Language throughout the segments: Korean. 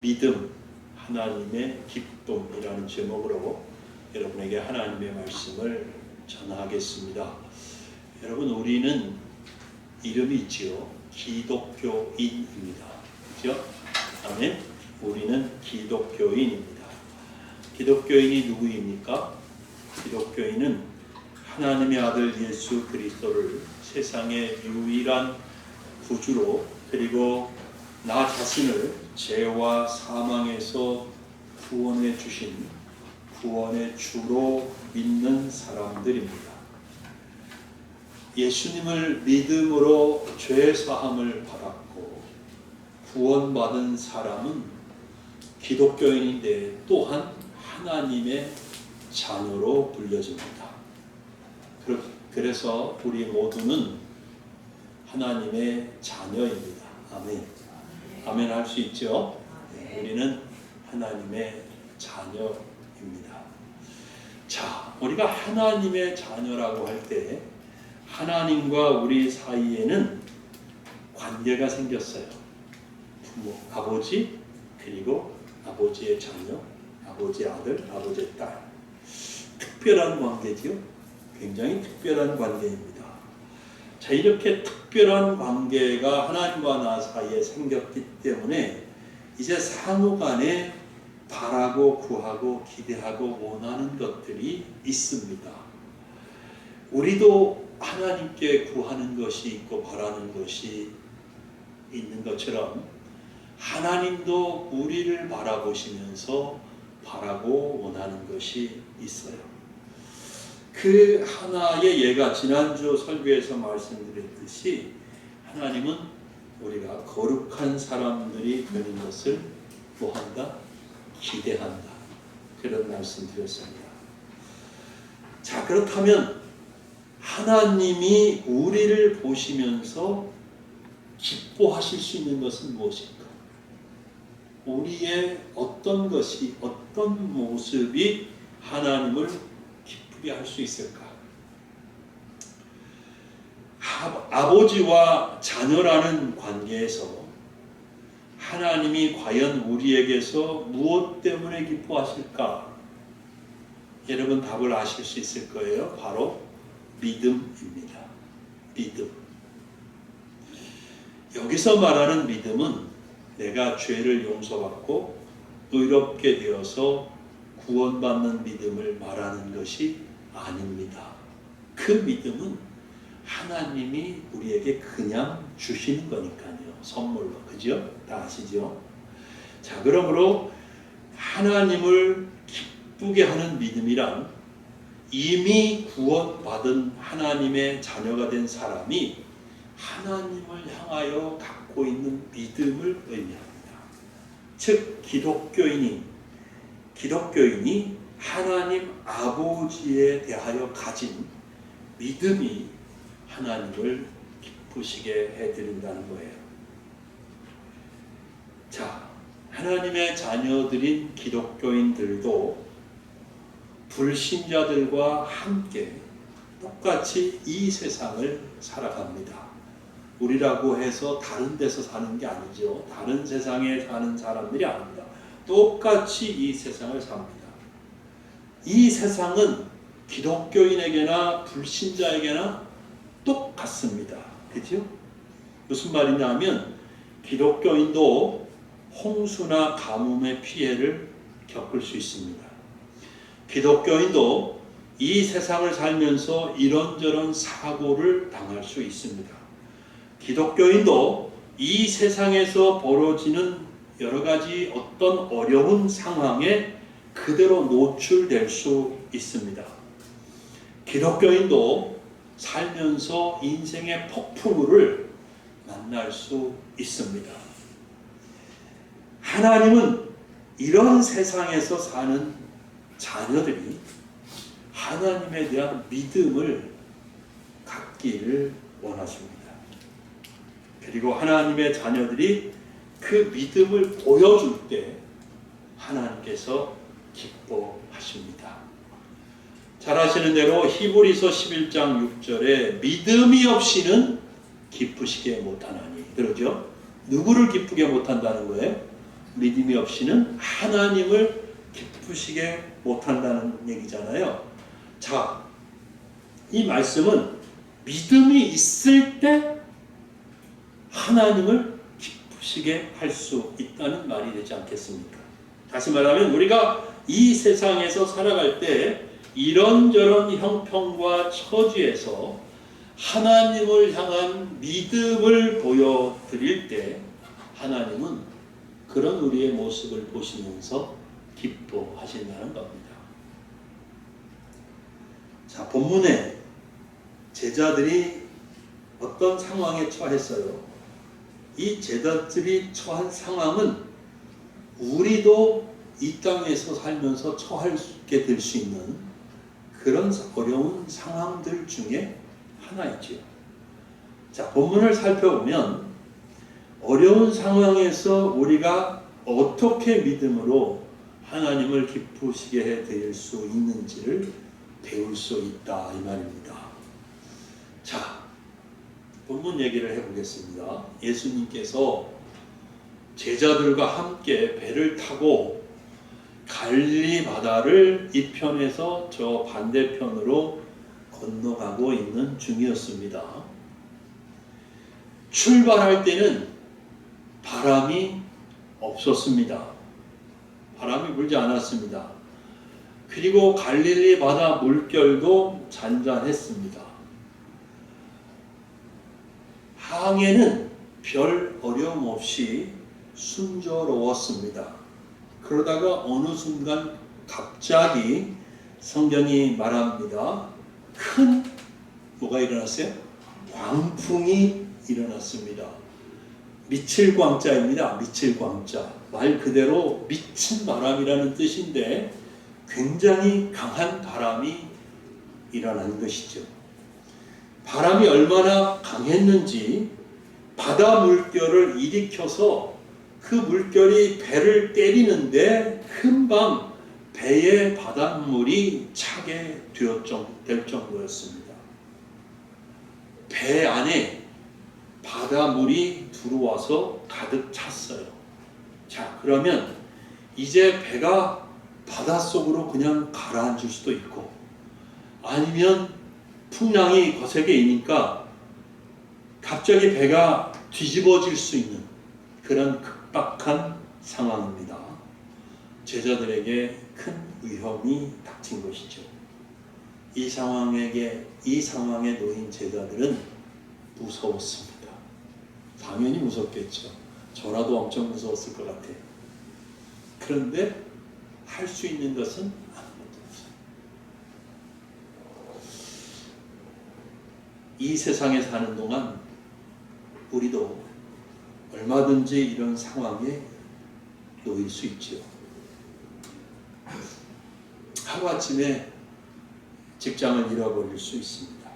믿음, 하나님의 기쁨이라는 제목으로 여러분에게 하나님의 말씀을 전하겠습니다. 여러분, 우리는 이름이 있지요. 기독교인입니다. 그렇죠? 아멘. 우리는 기독교인입니다. 기독교인이 누구입니까? 기독교인은 하나님의 아들 예수 그리스도를 세상의 유일한 구주로, 그리고 나 자신을 죄와 사망에서 구원해 주신 구원의 주로 믿는 사람들입니다. 예수님을 믿음으로 죄 사함을 받았고 구원받은 사람은 기독교인인데 또한 하나님의 자녀로 불려집니다. 그래서 우리 모두는 하나님의 자녀입니다. 아멘. 아멘 할 수 있죠? 우리는 하나님의 자녀입니다. 자, 우리가 하나님의 자녀라고 할 때 하나님과 우리 사이에는 관계가 생겼어요. 부모, 아버지, 그리고 아버지의 자녀, 아버지의 아들, 아버지의 딸. 특별한 관계지요? 굉장히 특별한 관계입니다. 자, 이렇게 특별한 관계가 하나님과 나 사이에 생겼기 때문에 이제 상호간에 바라고 구하고 기대하고 원하는 것들이 있습니다. 우리도 하나님께 구하는 것이 있고 바라는 것이 있는 것처럼 하나님도 우리를 바라보시면서 바라고 원하는 것이 있어요. 그 하나의 예가 지난주 설교에서 말씀드렸듯이 하나님은 우리가 거룩한 사람들이 되는 것을 뭐한다? 기대한다. 그런 말씀 드렸습니다. 자, 그렇다면 하나님이 우리를 보시면서 기뻐하실 수 있는 것은 무엇일까? 우리의 어떤 것이, 어떤 모습이 하나님을 기쁘게 할 수 있을까? 아버지와 자녀라는 관계에서 하나님이 과연 우리에게서 무엇 때문에 기뻐하실까? 여러분 답을 아실 수 있을 거예요. 바로 믿음입니다. 믿음. 여기서 말하는 믿음은 내가 죄를 용서받고 의롭게 되어서 구원받는 믿음을 말하는 것이 아닙니다. 그 믿음은 하나님이 우리에게 그냥 주시는 거니까요. 선물로. 그죠? 다 아시죠? 자, 그러므로 하나님을 기쁘게 하는 믿음이란 이미 구원받은 하나님의 자녀가 된 사람이 하나님을 향하여 갖고 있는 믿음을 의미합니다. 즉 기독교인이 하나님 아버지에 대하여 가진 믿음이 하나님을 기쁘시게 해드린다는 거예요. 자, 하나님의 자녀들인 기독교인들도 불신자들과 함께 똑같이 이 세상을 살아갑니다. 우리라고 해서 다른 데서 사는 게 아니죠. 다른 세상에 사는 사람들이 아닙니다. 똑같이 이 세상을 삽니다. 이 세상은 기독교인에게나 불신자에게나 똑같습니다. 그죠? 무슨 말이냐 하면 기독교인도 홍수나 가뭄의 피해를 겪을 수 있습니다. 기독교인도 이 세상을 살면서 이런저런 사고를 당할 수 있습니다. 기독교인도 이 세상에서 벌어지는 여러 가지 어떤 어려운 상황에 그대로 노출될 수 있습니다. 기독교인도 살면서 인생의 폭풍우를 만날 수 있습니다. 하나님은 이런 세상에서 사는 자녀들이 하나님에 대한 믿음을 갖기를 원하십니다. 그리고 하나님의 자녀들이 그 믿음을 보여줄 때 하나님께서 기뻐하십니다. 잘 아시는 대로 히브리서 11장 6절에 믿음이 없이는 기쁘시게 못하나니. 그러죠? 누구를 기쁘게 못한다는 거예요? 믿음이 없이는 하나님을 기쁘시게 못한다는 얘기잖아요. 자, 이 말씀은 믿음이 있을 때 하나님을 기쁘시게 할 수 있다는 말이 되지 않겠습니까? 다시 말하면 우리가 이 세상에서 살아갈 때 이런저런 형편과 처지에서 하나님을 향한 믿음을 보여드릴 때 하나님은 그런 우리의 모습을 보시면서 기뻐하신다는 겁니다. 자, 본문에 제자들이 어떤 상황에 처했어요? 이 제자들이 처한 상황은 우리도 이 땅에서 살면서 처하게 될 수 있는 그런 어려운 상황들 중에 하나이지요. 자, 본문을 살펴보면 어려운 상황에서 우리가 어떻게 믿음으로 하나님을 기쁘시게 해드릴 수 있는지를 배울 수 있다 이 말입니다. 자, 본문 얘기를 해보겠습니다. 예수님께서 제자들과 함께 배를 타고 갈릴리 바다를 이 편에서 저 반대편으로 건너가고 있는 중이었습니다. 출발할 때는 바람이 없었습니다. 바람이 불지 않았습니다. 그리고 갈릴리 바다 물결도 잔잔했습니다. 항해는 별 어려움 없이 순조로웠습니다. 그러다가 어느 순간 갑자기 성경이 말합니다. 큰 뭐가 일어났어요? 광풍이 일어났습니다. 미칠 광자입니다. 미칠 광자. 말 그대로 미친 바람이라는 뜻인데 굉장히 강한 바람이 일어난 것이죠. 바람이 얼마나 강했는지 바다 물결을 일으켜서 그 물결이 배를 때리는데 금방 배의 바닷물이 차게 될 정도였습니다. 배 안에 바닷물이 들어와서 가득 찼어요. 자, 그러면 이제 배가 바닷속으로 그냥 가라앉을 수도 있고 아니면 풍랑이 거세게 이니까 갑자기 배가 뒤집어질 수 있는 그런 급박한 상황입니다. 제자들에게 큰 위험이 닥친 것이죠. 이 상황에 놓인 제자들은 무서웠습니다. 당연히 무섭겠죠. 저라도 엄청 무서웠을 것 같아요. 그런데 할 수 있는 것은 아무것도 없어요. 이 세상에 사는 동안 우리도 얼마든지 이런 상황에 놓일 수 있지요. 하루아침에 직장을 잃어버릴 수 있습니다.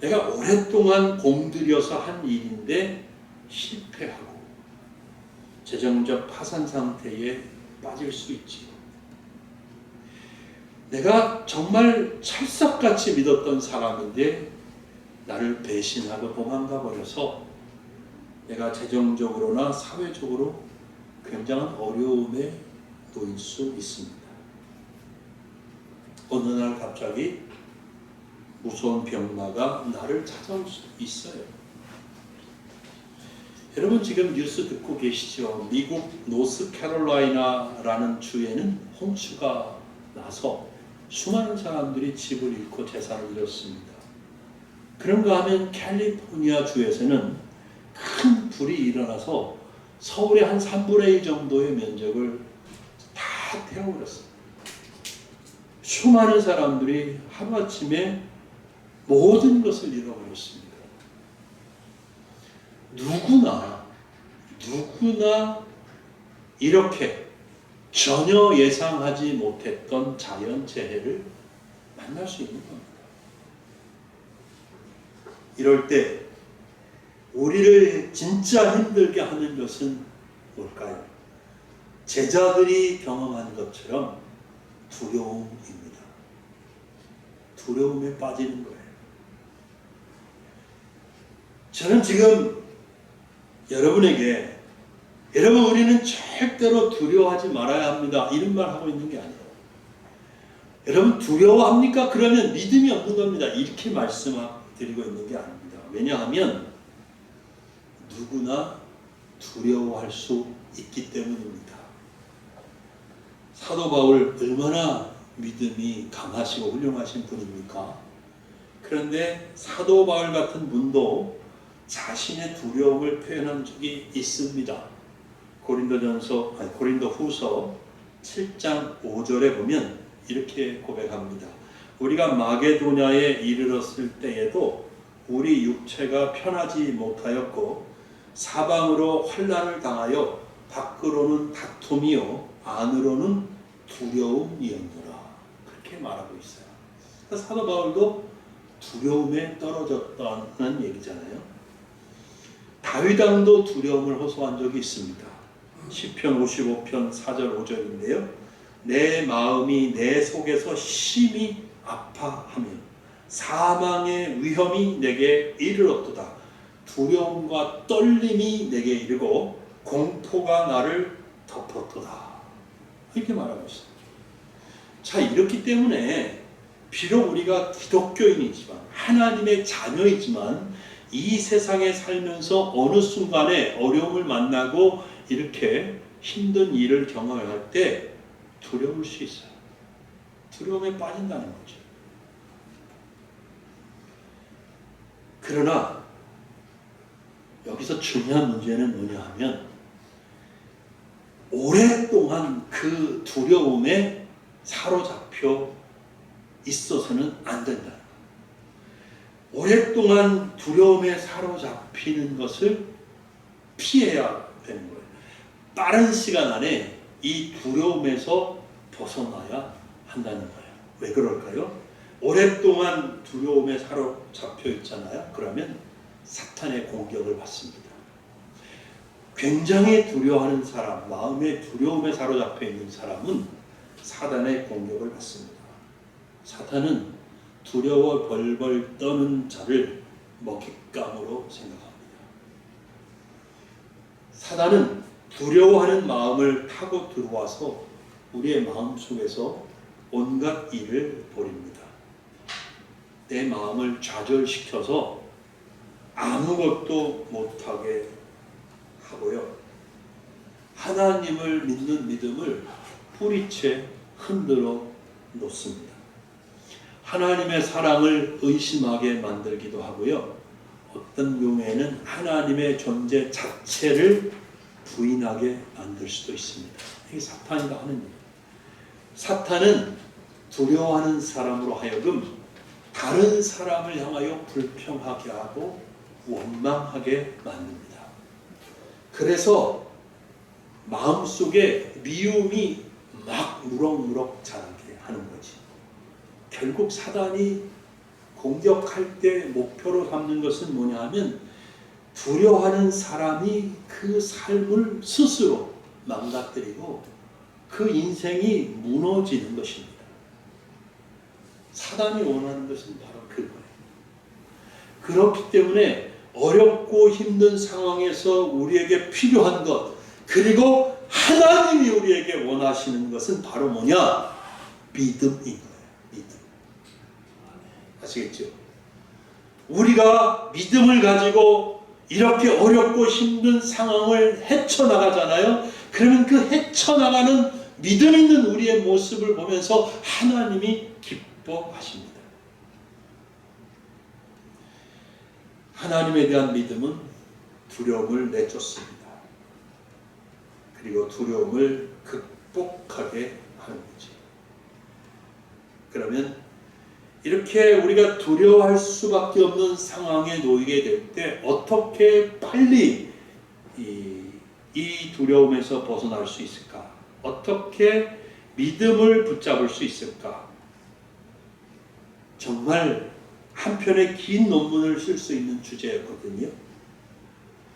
내가 오랫동안 공들여서 한 일인데 실패하고 재정적 파산 상태에 빠질 수 있지요. 내가 정말 찰떡같이 믿었던 사람인데 나를 배신하고 도망가 버려서 내가 재정적으로나 사회적으로 굉장한 어려움에 놓일 수 있습니다. 어느 날 갑자기 무서운 병마가 나를 찾아올 수 있어요. 여러분 지금 뉴스 듣고 계시죠? 미국 노스캐롤라이나라는 주에는 홍수가 나서 수많은 사람들이 집을 잃고 재산을 잃었습니다. 그런가 하면 캘리포니아 주에서는 큰 불이 일어나서 서울의 한 3분의 1 정도의 면적을 다 태워버렸습니다. 수많은 사람들이 하루아침에 모든 것을 잃어버렸습니다. 누구나 이렇게 전혀 예상하지 못했던 자연재해를 만날 수 있는 겁니다. 이럴 때 우리를 진짜 힘들게 하는 것은 뭘까요? 제자들이 경험한 것처럼 두려움입니다. 두려움에 빠지는 거예요. 저는 지금 여러분에게 여러분, 우리는 절대로 두려워하지 말아야 합니다. 이런 말 하고 있는 게 아니에요. 여러분, 두려워합니까? 그러면 믿음이 없는 겁니다. 이렇게 말씀드리고 있는 게 아닙니다. 왜냐하면 누구나 두려워할 수 있기 때문입니다. 사도 바울 얼마나 믿음이 강하시고 훌륭하신 분입니까? 그런데 사도 바울 같은 분도 자신의 두려움을 표현한 적이 있습니다. 고린도 후서 7장 5절에 보면 이렇게 고백합니다. 우리가 마게도냐에 이르렀을 때에도 우리 육체가 편하지 못하였고 사방으로 환난을 당하여 밖으로는 다툼이요 안으로는 두려움이었노라. 그렇게 말하고 있어요. 사도 바울도 두려움에 떨어졌다는 얘기잖아요. 다윗 왕도 두려움을 호소한 적이 있습니다. 시편 55편 4절 5절인데요. 내 마음이 내 속에서 심히 아파하며 사망의 위험이 내게 이르렀도다. 두려움과 떨림이 내게 이르고 공포가 나를 덮었도다. 이렇게 말하고 있습니다. 자, 이렇기 때문에 비록 우리가 기독교인이지만 하나님의 자녀이지만 이 세상에 살면서 어느 순간에 어려움을 만나고 이렇게 힘든 일을 경험할 때 두려울 수 있어요. 두려움에 빠진다는 거죠. 그러나 여기서 중요한 문제는 뭐냐 하면 오랫동안 그 두려움에 사로잡혀 있어서는 안 된다. 오랫동안 두려움에 사로잡히는 것을 피해야 되는 거예요. 빠른 시간 안에 이 두려움에서 벗어나야 한다는 거예요. 왜 그럴까요? 오랫동안 두려움에 사로잡혀 있잖아요. 그러면 사탄의 공격을 받습니다. 굉장히 두려워하는 사람, 마음의 두려움에 사로잡혀 있는 사람은 사탄의 공격을 받습니다. 사탄은 두려워 벌벌 떠는 자를 먹잇감으로 생각합니다. 사탄은 두려워하는 마음을 타고 들어와서 우리의 마음속에서 온갖 일을 벌입니다. 내 마음을 좌절시켜서 아무것도 못하게 하고요. 하나님을 믿는 믿음을 뿌리채 흔들어 놓습니다. 하나님의 사랑을 의심하게 만들기도 하고요. 어떤 경우에는 하나님의 존재 자체를 부인하게 만들 수도 있습니다. 이게 사탄이가 하는 일. 사탄은 두려워하는 사람으로 하여금 다른 사람을 향하여 불평하게 하고 원망하게 만듭니다. 그래서 마음속에 미움이 막 무럭무럭 자라게 하는 거지. 결국 사단이 공격할 때 목표로 삼는 것은 뭐냐 하면 두려워하는 사람이 그 삶을 스스로 망가뜨리고 그 인생이 무너지는 것입니다. 사단이 원하는 것은 바로 그거예요. 그렇기 때문에 어렵고 힘든 상황에서 우리에게 필요한 것, 그리고 하나님이 우리에게 원하시는 것은 바로 뭐냐? 믿음인 거예요. 믿음. 아시겠죠? 우리가 믿음을 가지고 이렇게 어렵고 힘든 상황을 헤쳐나가잖아요. 그러면 그 헤쳐나가는 믿음 있는 우리의 모습을 보면서 하나님이 기뻐하십니다. 하나님에 대한 믿음은 두려움을 내쫓습니다. 그리고 두려움을 극복하게 하는 거지. 그러면 이렇게 우리가 두려워할 수밖에 없는 상황에 놓이게 될 때 어떻게 빨리 이 두려움에서 벗어날 수 있을까? 어떻게 믿음을 붙잡을 수 있을까? 정말 한 편의 긴 논문을 쓸 수 있는 주제였거든요.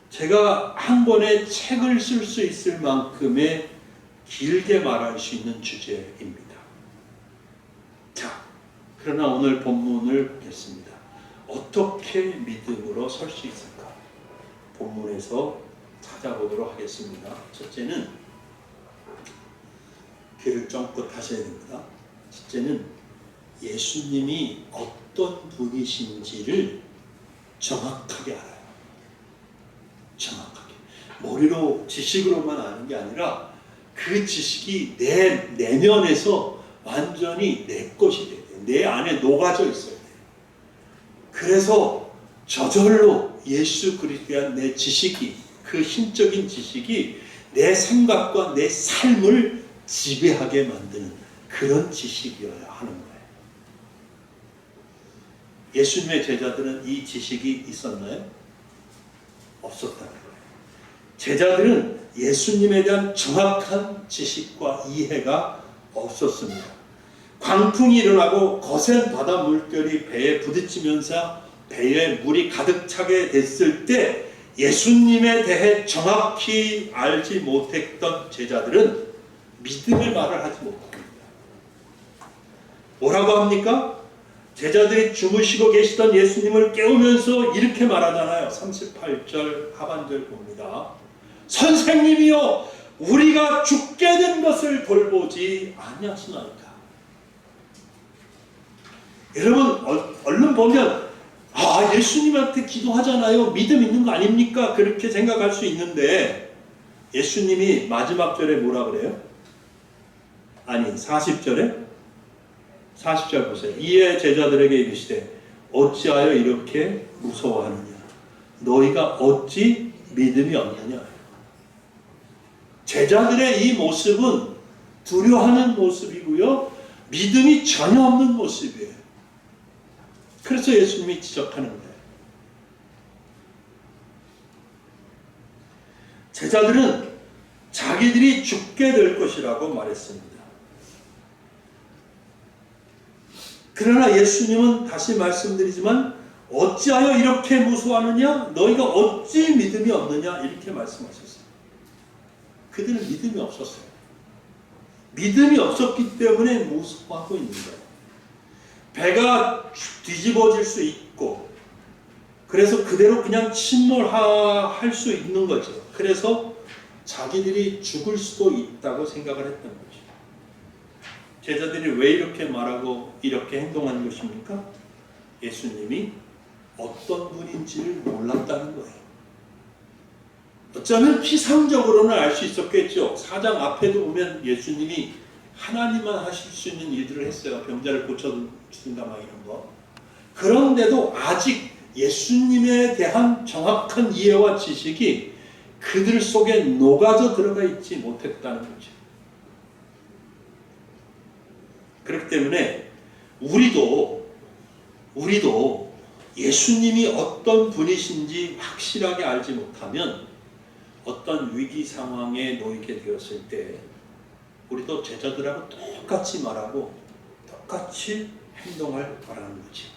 제가 한 권의 책을 쓸 수 있을 만큼의 길게 말할 수 있는 주제입니다. 자, 그러나 오늘 본문을 보겠습니다. 어떻게 믿음으로 설 수 있을까? 본문에서 찾아보도록 하겠습니다. 첫째는 귀를 쫑긋 하셔야 됩니다. 첫째는 예수님이 어떤 분이신지를 정확하게 알아요. 정확하게. 머리로 지식으로만 아는 게 아니라 그 지식이 내 내면에서 완전히 내 것이 돼야 돼요. 내 안에 녹아져 있어야 돼요. 그래서 저절로 예수 그리스도에 대한 내 지식이, 그 힘적인 지식이 내 생각과 내 삶을 지배하게 만드는 그런 지식이어야 하는 거예요. 예수님의 제자들은 이 지식이 있었나요? 없었다는 거예요. 제자들은 예수님에 대한 정확한 지식과 이해가 없었습니다. 광풍이 일어나고 거센 바다 물결이 배에 부딪히면서 배에 물이 가득 차게 됐을 때 예수님에 대해 정확히 알지 못했던 제자들은 믿음의 말을 하지 못합니다. 뭐라고 합니까? 제자들이 주무시고 계시던 예수님을 깨우면서 이렇게 말하잖아요. 38절 하반절 봅니다. 선생님이여, 우리가 죽게 된 것을 돌보지 아니하시나이까. 여러분 얼른 보면 예수님한테 기도하잖아요. 믿음 있는 거 아닙니까? 그렇게 생각할 수 있는데 예수님이 마지막 절에 뭐라 그래요? 아니 40절에 40절 보세요. 이에 제자들에게 이르시되 어찌하여 이렇게 무서워하느냐? 너희가 어찌 믿음이 없느냐? 제자들의 이 모습은 두려워하는 모습이고요. 믿음이 전혀 없는 모습이에요. 그래서 예수님이 지적하는 거예요. 제자들은 자기들이 죽게 될 것이라고 말했습니다. 그러나 예수님은 다시 말씀드리지만 어찌하여 이렇게 무서워하느냐? 너희가 어찌 믿음이 없느냐? 이렇게 말씀하셨어요. 그들은 믿음이 없었어요. 믿음이 없었기 때문에 무서워하고 있는 거예요. 배가 뒤집어질 수 있고 그래서 그대로 그냥 침몰할 수 있는 거죠. 그래서 자기들이 죽을 수도 있다고 생각을 했던 거죠. 제자들이 왜 이렇게 말하고 이렇게 행동하는 것입니까? 예수님이 어떤 분인지를 몰랐다는 거예요. 어쩌면 피상적으로는 알 수 있었겠죠. 4장 앞에도 보면 예수님이 하나님만 하실 수 있는 일들을 했어요. 병자를 고쳐준다 막 이런 거. 그런데도 아직 예수님에 대한 정확한 이해와 지식이 그들 속에 녹아져 들어가 있지 못했다는 거죠. 그렇기 때문에 우리도 예수님이 어떤 분이신지 확실하게 알지 못하면 어떤 위기 상황에 놓이게 되었을 때 우리도 제자들하고 똑같이 말하고 똑같이 행동할 거라는 거지.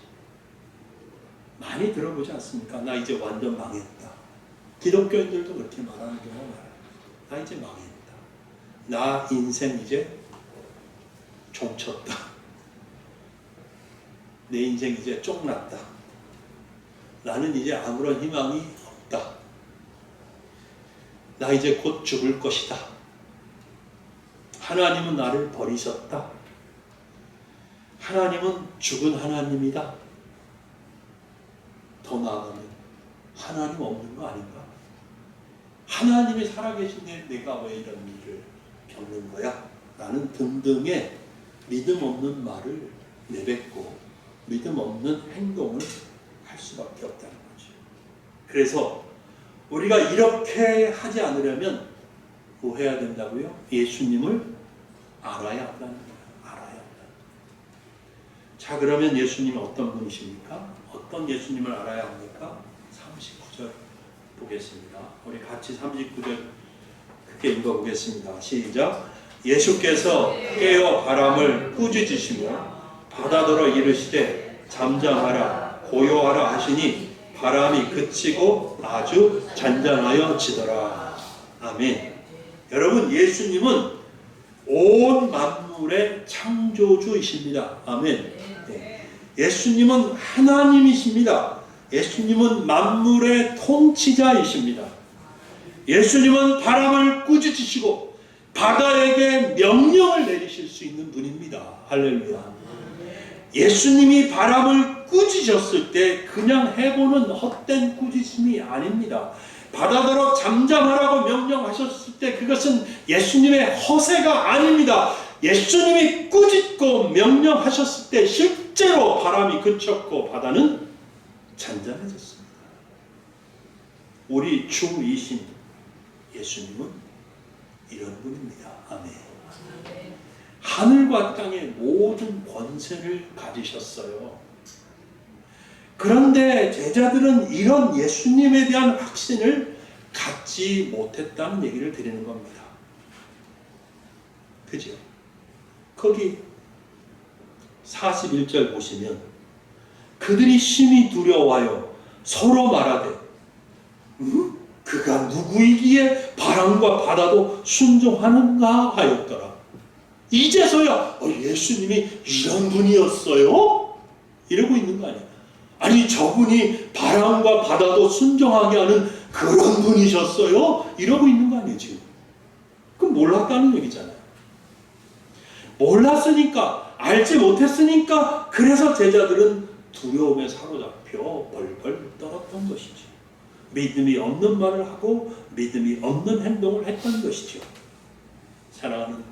많이 들어보지 않습니까? 나 이제 완전 망했다. 기독교인들도 그렇게 말하는 경우가 많아요. 나 이제 망했다. 나 인생 이제 종쳤다. 내 인생 이제 쫑났다. 나는 이제 아무런 희망이 없다. 나 이제 곧 죽을 것이다. 하나님은 나를 버리셨다. 하나님은 죽은 하나님이다. 더 나아가면 하나님 없는 거 아닌가? 하나님이 살아계신데 내가 왜 이런 일을 겪는 거야? 라는 등등의 믿음 없는 말을 내뱉고 믿음 없는 행동을 할 수밖에 없다는 거죠. 그래서 우리가 이렇게 하지 않으려면 뭐 해야 된다고요? 예수님을 알아야 한다는 거예요. 알아야 한다. 자, 그러면 예수님은 어떤 분이십니까? 어떤 예수님을 알아야 합니까? 39절 보겠습니다. 우리 같이 39절 크게 읽어보겠습니다. 시작. 예수께서 깨어 바람을 꾸짖으시며 바다더러 이르시되 잠잠하라 고요하라 하시니 바람이 그치고 아주 잔잔하여 지더라. 아멘. 여러분, 예수님은 온 만물의 창조주이십니다. 아멘. 네. 예수님은 하나님이십니다. 예수님은 만물의 통치자이십니다. 예수님은 바람을 꾸짖으시고 바다에게 명령을 내리실 수 있는 분입니다. 할렐루야. 예수님이 바람을 꾸짖으셨을 때 그냥 해보는 헛된 꾸짖음이 아닙니다. 바다더러 잠잠하라고 명령하셨을 때 그것은 예수님의 허세가 아닙니다. 예수님이 꾸짖고 명령하셨을 때 실제로 바람이 그쳤고 바다는 잔잔해졌습니다. 우리 주이신 예수님은 이런 분입니다. 아멘. 하늘과 땅의 모든 권세를 가지셨어요. 그런데 제자들은 이런 예수님에 대한 확신을 갖지 못했다는 얘기를 드리는 겁니다. 그죠? 거기 41절 보시면 그들이 심히 두려워하여 서로 말하되 그가 누구이기에 바람과 바다도 순종하는가 하였더라. 이제서야 예수님이 이런 분이었어요? 이러고 있는 거 아니야. 아니 저분이 바람과 바다도 순종하게 하는 그런 분이셨어요? 이러고 있는 거 아니에요 지금. 그럼 몰랐다는 얘기잖아요. 몰랐으니까 알지 못했으니까 그래서 제자들은 두려움에 사로잡혀 벌벌 떨었던 것이죠. 믿음이 없는 말을 하고 믿음이 없는 행동을 했던 것이죠. 사랑하는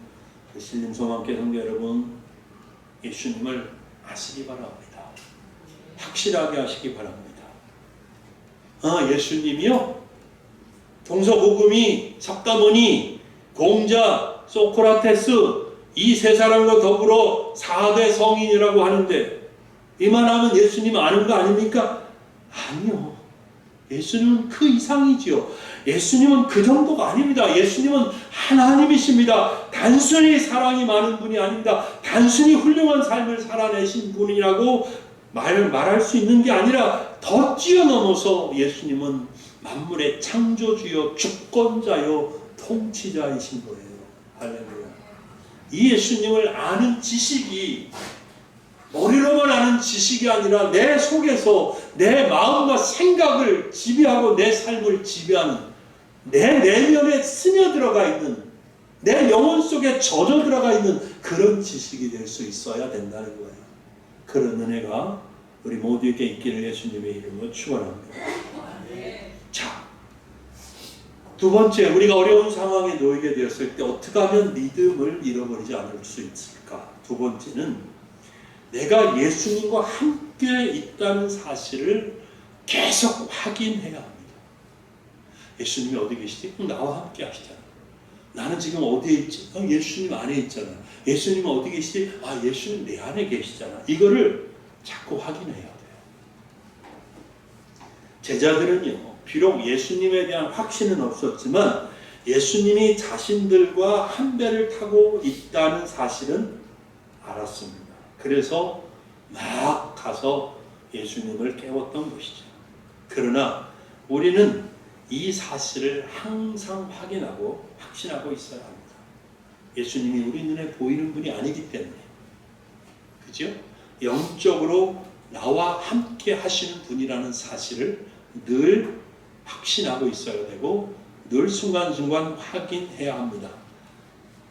신림소망교회 성도 여러분, 예수님을 아시기 바랍니다. 확실하게 하시기 바랍니다. 예수님이요? 동서고금이, 석가모니, 공자, 소크라테스 이 세 사람과 더불어 4대 성인이라고 하는데 이만하면 예수님 아는 거 아닙니까? 아니요. 예수님은 그 이상이지요. 예수님은 그 정도가 아닙니다. 예수님은 하나님이십니다. 단순히 사랑이 많은 분이 아닙니다. 단순히 훌륭한 삶을 살아내신 분이라고 말할 수 있는 게 아니라 더 뛰어넘어서 예수님은 만물의 창조주요 주권자요 통치자이신 거예요. 할렐루야. 이 예수님을 아는 지식이 머리로만 아는 지식이 아니라 내 속에서 내 마음과 생각을 지배하고 내 삶을 지배하는 내 내면에 스며들어가 있는 내 영혼 속에 젖어 들어가 있는 그런 지식이 될 수 있어야 된다는 거예요. 그런 은혜가 우리 모두에게 있기를 예수님의 이름으로 축원합니다. 자, 두 번째, 우리가 어려운 상황에 놓이게 되었을 때 어떻게 하면 믿음을 잃어버리지 않을 수 있을까? 두 번째는 내가 예수님과 함께 있다는 사실을 계속 확인해야 합니다. 예수님이 어디 계시지? 나와 함께 하시잖아. 나는 지금 어디에 있지? 예수님 안에 있잖아. 예수님은 어디 계시지? 예수님 내 안에 계시잖아. 이거를 자꾸 확인해야 돼요. 제자들은요, 비록 예수님에 대한 확신은 없었지만 예수님이 자신들과 한 배를 타고 있다는 사실은 알았습니다. 그래서 막 가서 예수님을 깨웠던 것이죠. 그러나 우리는 이 사실을 항상 확인하고 확신하고 있어야 합니다. 예수님이 우리 눈에 보이는 분이 아니기 때문에. 그죠? 영적으로 나와 함께 하시는 분이라는 사실을 늘 확신하고 있어야 되고 늘 순간순간 확인해야 합니다.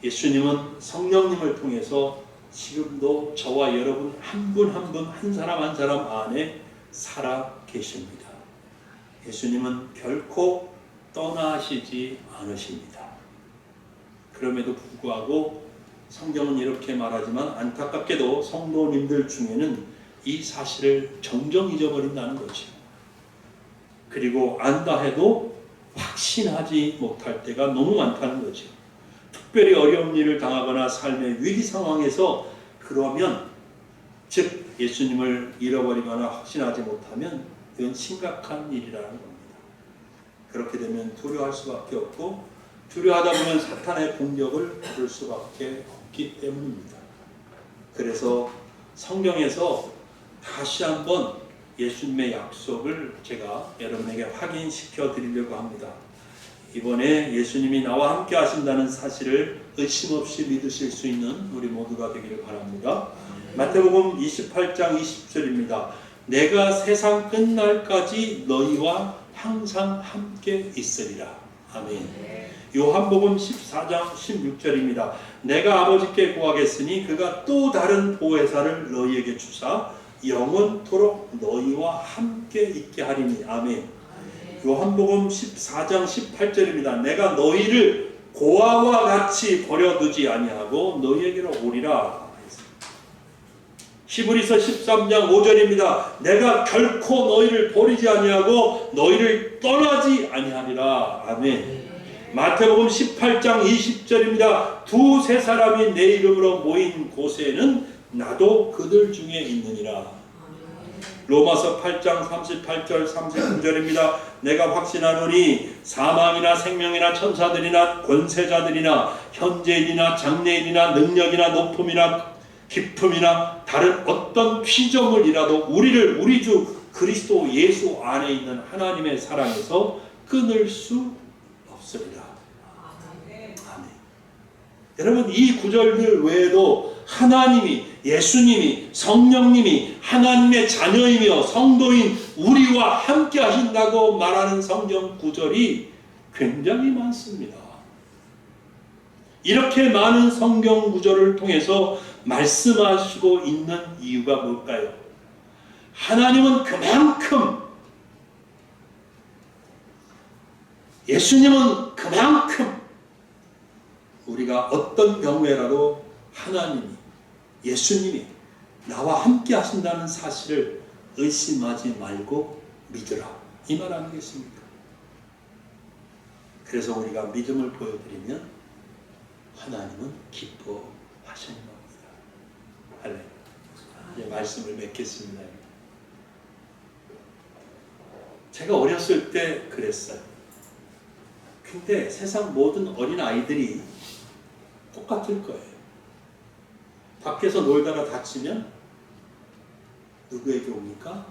예수님은 성령님을 통해서 지금도 저와 여러분 한 분 한 분 한 사람 한 사람 안에 살아 계십니다. 예수님은 결코 떠나시지 않으십니다. 그럼에도 불구하고 성경은 이렇게 말하지만 안타깝게도 성도님들 중에는 이 사실을 정정 잊어버린다는 거죠. 그리고 안다 해도 확신하지 못할 때가 너무 많다는 거죠. 특별히 어려운 일을 당하거나 삶의 위기 상황에서 그러면 즉 예수님을 잃어버리거나 확신하지 못하면 이건 심각한 일이라는 겁니다. 그렇게 되면 두려워할 수밖에 없고 두려워하다 보면 사탄의 공격을 받을 수밖에 없기 때문입니다. 그래서 성경에서 다시 한번 예수님의 약속을 제가 여러분에게 확인시켜 드리려고 합니다. 이번에 예수님이 나와 함께 하신다는 사실을 의심 없이 믿으실 수 있는 우리 모두가 되기를 바랍니다. 마태복음 28장 20절입니다. 내가 세상 끝날까지 너희와 항상 함께 있으리라. 아멘. 요한복음 14장 16절입니다. 내가 아버지께 구하겠으니 그가 또 다른 보혜사를 너희에게 주사 영원토록 너희와 함께 있게 하리니. 아멘. 요한복음 14장 18절입니다. 내가 너희를 고아와 같이 버려두지 아니하고 너희에게로 오리라. 히브리서 13장 5절입니다. 내가 결코 너희를 버리지 아니하고 너희를 떠나지 아니하리라. 아멘. 마태복음 18장 20절입니다. 두세 사람이 내 이름으로 모인 곳에는 나도 그들 중에 있느니라. 로마서 8장 38절 39절입니다. 내가 확신하노니 사망이나 생명이나 천사들이나 권세자들이나 현재인이나 장래인이나 능력이나 높음이나 기품이나 다른 어떤 피조물이라도 우리를 우리 주 그리스도 예수 안에 있는 하나님의 사랑에서 끊을 수 없습니다. 아멘. 여러분, 이 구절들 외에도 하나님이, 예수님이, 성령님이 하나님의 자녀이며 성도인 우리와 함께 하신다고 말하는 성경 구절이 굉장히 많습니다. 이렇게 많은 성경 구절을 통해서 말씀하시고 있는 이유가 뭘까요? 하나님은 그만큼, 예수님은 그만큼 우리가 어떤 경우에라도 하나님이, 예수님이 나와 함께 하신다는 사실을 의심하지 말고 믿으라, 이 말 아니겠습니까? 그래서 우리가 믿음을 보여드리면 하나님은 기뻐하시는 겁니다. 할렐루야. 이제 말씀을 맺겠습니다. 제가 어렸을 때 그랬어요. 근데 세상 모든 어린 아이들이 똑같을 거예요. 밖에서 놀다가 다치면 누구에게 옵니까?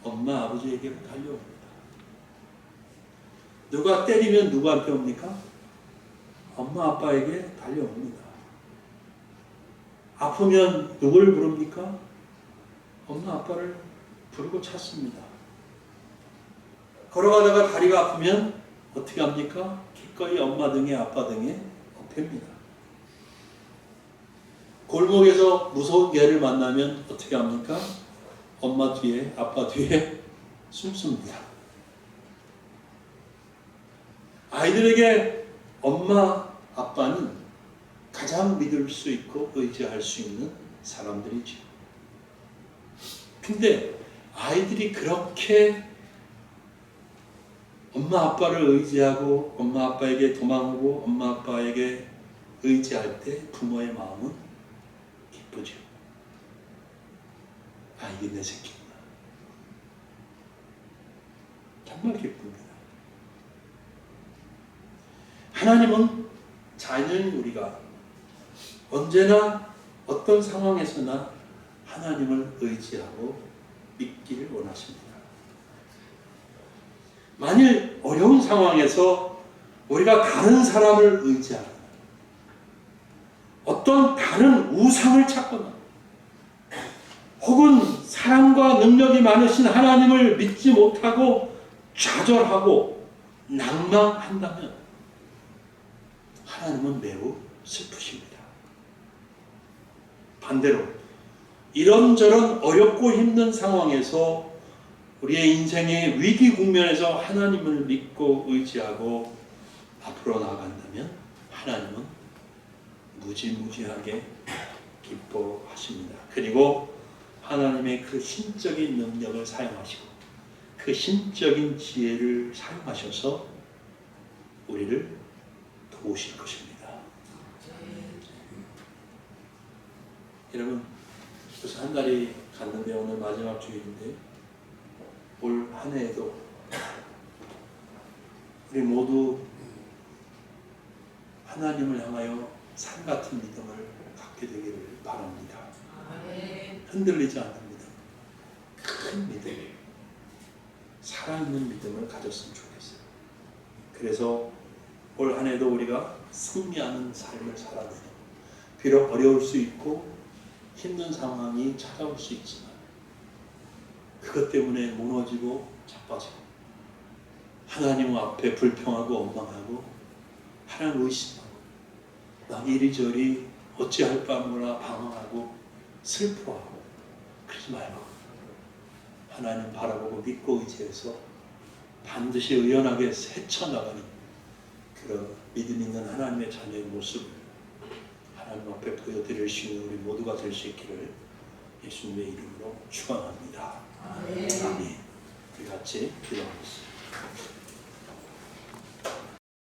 엄마, 아버지에게로 달려옵니다. 누가 때리면 누구한테 옵니까? 엄마, 아빠에게 달려옵니다. 아프면 누구를 부릅니까? 엄마, 아빠를 부르고 찾습니다. 걸어가다가 다리가 아프면 어떻게 합니까? 기꺼이 엄마 등에 아빠 등에 업힙니다. 골목에서 무서운 개를 만나면 어떻게 합니까? 엄마 뒤에, 아빠 뒤에 숨습니다. 아이들에게 엄마, 아빠는 가장 믿을 수 있고 의지할 수 있는 사람들이죠. 근데 아이들이 그렇게 엄마, 아빠를 의지하고 엄마, 아빠에게 도망오고 엄마, 아빠에게 의지할 때 부모의 마음은 기쁘죠. 아, 이게 내 새끼구나. 정말 기쁩니다. 하나님은 자녀인 우리가 언제나 어떤 상황에서나 하나님을 의지하고 믿기를 원하십니다. 만일 어려운 상황에서 우리가 다른 사람을 의지하거나 어떤 다른 우상을 찾거나 혹은 사랑과 능력이 많으신 하나님을 믿지 못하고 좌절하고 낭망한다면 하나님은 매우 슬프십니다. 반대로 이런저런 어렵고 힘든 상황에서 우리의 인생의 위기 국면에서 하나님을 믿고 의지하고 앞으로 나아간다면 하나님은 무지무지하게 기뻐하십니다. 그리고 하나님의 그 신적인 능력을 사용하시고 그 신적인 지혜를 사용하셔서 우리를 도우실 것입니다. 여러분, 벌써 한 달이 갔는데 오늘 마지막 주일인데 올 한 해에도 우리 모두 하나님을 향하여 산 같은 믿음을 갖게 되기를 바랍니다. 흔들리지 않는 믿음, 큰 믿음, 살아있는 믿음을 가졌으면 좋겠어요. 그래서 올 한 해도 우리가 승리하는 삶을 살아내는, 비록 어려울 수 있고 힘든 상황이 찾아올 수 있지만 그것 때문에 무너지고 자빠지고 하나님 앞에 불평하고 원망하고 하나님 의심하고 막 이리저리 어찌할 바 몰라 방황하고 슬퍼하고 그러지 말고 하나님 바라보고 믿고 의지해서 반드시 의연하게 헤쳐나가는 그런 믿음 있는 하나님의 자녀의 모습을 하나님 앞에 보여드릴 수 있는 우리 모두가 될 수 있기를 예수님의 이름으로 축원합니다. 아멘. 우리 같이 기도하겠습니다.